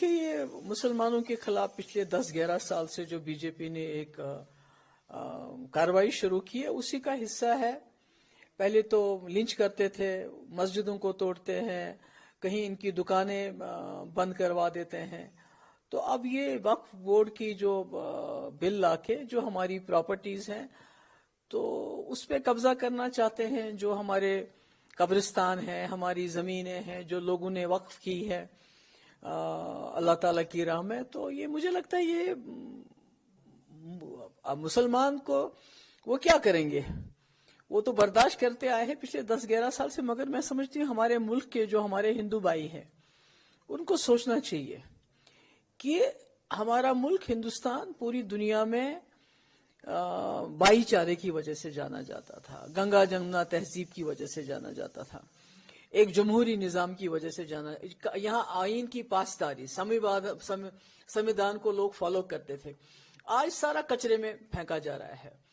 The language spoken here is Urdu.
کہ یہ مسلمانوں کے خلاف پچھلے 10-11 سال سے جو بی جے پی نے ایک کارروائی شروع کی ہے اسی کا حصہ ہے. پہلے تو لنچ کرتے تھے، مسجدوں کو توڑتے ہیں، کہیں ان کی دکانیں بند کروا دیتے ہیں. تو اب یہ وقف بورڈ کی جو بل لا کے جو ہماری پراپرٹیز ہیں تو اس پہ قبضہ کرنا چاہتے ہیں. جو ہمارے قبرستان ہیں، ہماری زمینیں ہیں جو لوگوں نے وقف کی ہے اللہ تعالیٰ کی راہ میں، تو یہ مجھے لگتا ہے یہ اب مسلمان کو وہ کیا کریں گے؟ وہ تو برداشت کرتے آئے ہیں پچھلے 10-11 سال سے. مگر میں سمجھتی ہوں ہمارے ملک کے جو ہمارے ہندو بھائی ہیں ان کو سوچنا چاہیے کہ ہمارا ملک ہندوستان پوری دنیا میں بھائی چارے کی وجہ سے جانا جاتا تھا، گنگا جمنا تہذیب کی وجہ سے جانا جاتا تھا، ایک جمہوری نظام کی وجہ سے جانا. یہاں آئین کی پاسداری، سمویدھان کو لوگ فالو کرتے تھے. آج سارا کچرے میں پھینکا جا رہا ہے.